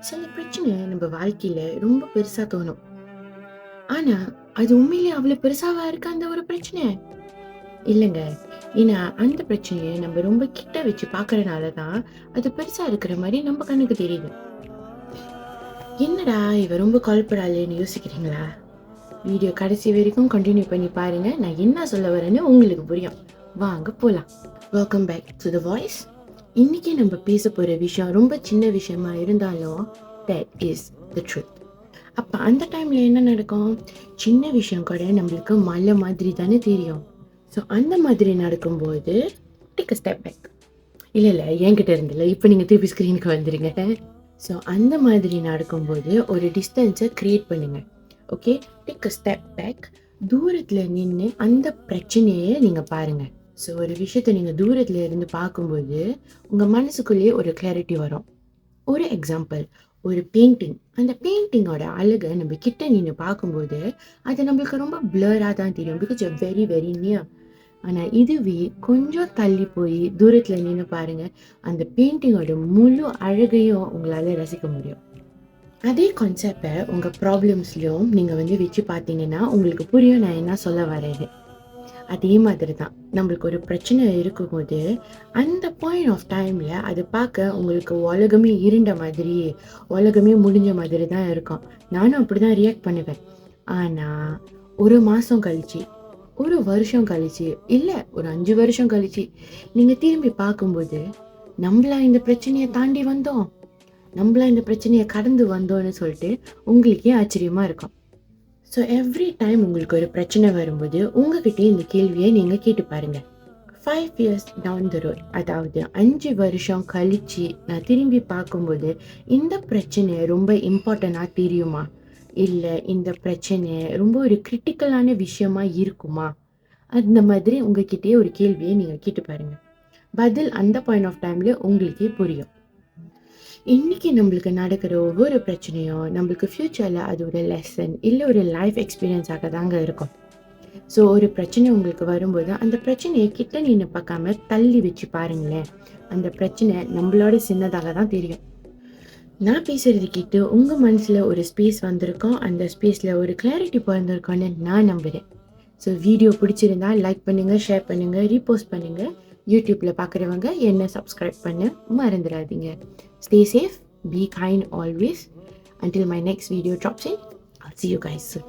சில பிரச்சனை நம்ம வாழ்க்கையில ரொம்ப பெருசா தோணும். ஆனா, அது உண்மையிலேயே அவ்வளவு பெருசாவா இருக்கு அந்த ஒரு பிரச்சனை? இல்லங்க. ஏன்னா, அந்த பிரச்சனைய நம்ம ரொம்ப கிட்ட வச்சு பார்க்கறனால தான், அது பெருசா இருக்கிற மாரி நம்ம கண்ணுக்கு தெரியுது. என்னடா இவ ரொம்ப கொழப்புறாளேன்னு யோசிக்கிறீங்களா? வீடியோ கடைசி வரைக்கும் கன்டின்யூ பண்ணி பாருங்க. நான் என்ன சொல்ல வரேன்னு உங்களுக்கு புரியும். வாங்க போலாம். Welcome back to the voice. இன்னைக்கு நம்ம பேச போற விஷயம் ரொம்ப சின்ன விஷயமா இருந்தாலும், that is the truth. அப்ப அந்த டைம்ல என்ன நடக்கும்? சின்ன விஷயம் கூட நம்மளுக்கு மலை மாதிரி தானே தெரியும். ஸோ அந்த மாதிரி நடக்கும்போது டேக் அ ஸ்டெப் பேக். இல்ல என்கிட்ட இருந்தில்ல. இப்ப நீங்க திருப்பி ஸ்க்ரீனுக்கு வந்துருங்க. ஸோ அந்த மாதிரி நடக்கும்போது ஒரு டிஸ்டன்ஸை கிரியேட் பண்ணுங்க. Okay, take a step back. தூரத்துல நின்னு அந்த பிரச்சனையை நீங்க பாருங்க. ஸோ ஒரு விஷயத்தை நீங்க தூரத்துல இருந்து பார்க்கும்போது உங்க மனசுக்குள்ளேயே ஒரு கிளாரிட்டி வரும். ஒரு எக்ஸாம்பிள், ஒரு பெயிண்டிங். அந்த பெயிண்டிங்கோட அழகை நம்ம கிட்ட நின்னு பார்க்கும்போது அது நம்மளுக்கு ரொம்ப பிளரா தான் தெரியும். Because you very very near. ஆனா இதுவே கொஞ்சம் தள்ளி போய் தூரத்துல நின்னு பாருங்க, அந்த பெயிண்டிங்கோட முழு அழகையும் உங்களால ரசிக்க முடியும். அதே கான்செப்டை உங்க ப்ராப்ளம்ஸ்லயும் நீங்க வச்சு பார்த்தீங்கன்னா உங்களுக்கு புரியும் நான் என்ன சொல்ல வரேன்னு. அதே மாதிரி தான் நம்மளுக்கு ஒரு பிரச்சனை இருக்கும்போது அந்த பாயிண்ட் ஆஃப் டைம்ல அது பார்க்க உங்களுக்கு உலகமே இருண்ட மாதிரி, உலகமே முடிஞ்ச மாதிரி தான் இருக்கும். நானும் அப்படிதான் ரியாக்ட் பண்ணுவேன். ஆனா ஒரு மாசம் கழிச்சு, ஒரு வருஷம் கழிச்சு, இல்ல ஒரு 5 வருஷம் கழிச்சு நீங்க திரும்பி பார்க்கும்போது, நம்மளா இந்த பிரச்சனையை தாண்டி வந்தோம், நம்மளா இந்த பிரச்சனையை கடந்து வந்தோம்னு சொல்லிட்டு உங்களுக்கே ஆச்சரியமா இருக்கும். ஸோ எவ்ரி டைம் உங்களுக்கு ஒரு பிரச்சனை வரும்போது உங்ககிட்ட இந்த கேள்வியை நீங்க கேட்டு பாருங்க. 5 இயர்ஸ் டவுன் த ரோட், அதாவது 5 வருஷம் கழிச்சு நான் திரும்பி பார்க்கும்போது இந்த பிரச்சனை ரொம்ப இம்பார்ட்டண்டாக தெரியுமா, இல்லை இந்த பிரச்சனை ரொம்ப ஒரு கிரிட்டிக்கலான விஷயமா இருக்குமா? அந்த மாதிரி உங்ககிட்டயே ஒரு கேள்வியை நீங்கள் கேட்டு பாருங்க. பதில் அந்த பாயிண்ட் ஆஃப் டைம்ல உங்களுக்கே புரியும். இன்னைக்கு நம்மளுக்கு நடக்கிற ஒவ்வொரு பிரச்சனையும் நம்மளுக்கு ஃப்யூச்சரில் அது ஒரு லெசன் இல்லை ஒரு லைஃப் எக்ஸ்பீரியன்ஸாக தாங்க இருக்கும். ஸோ ஒரு பிரச்சனை உங்களுக்கு வரும்போது அந்த பிரச்சனையை கிட்ட நின்று பார்க்காம தள்ளி வச்சு பாருங்களேன். அந்த பிரச்சனை நம்மளோட சின்னதாக தான் தெரியும். நான் பேசுறது கேட்டு உங்கள் மனசில் ஒரு ஸ்பேஸ் வந்திருக்கோம், அந்த ஸ்பேஸில் ஒரு கிளாரிட்டி பிறந்திருக்கோன்னு நான் நம்புகிறேன். ஸோ வீடியோ பிடிச்சிருந்தா லைக் பண்ணுங்கள், ஷேர் பண்ணுங்கள், ரீபோஸ்ட் பண்ணுங்கள். யூடியூப்பில் பார்க்குறவங்க என்ன சப்ஸ்கிரைப் பண்ண மறந்துடாதீங்க. Stay safe, be kind always. Until my next video drops in, I'll see you guys soon.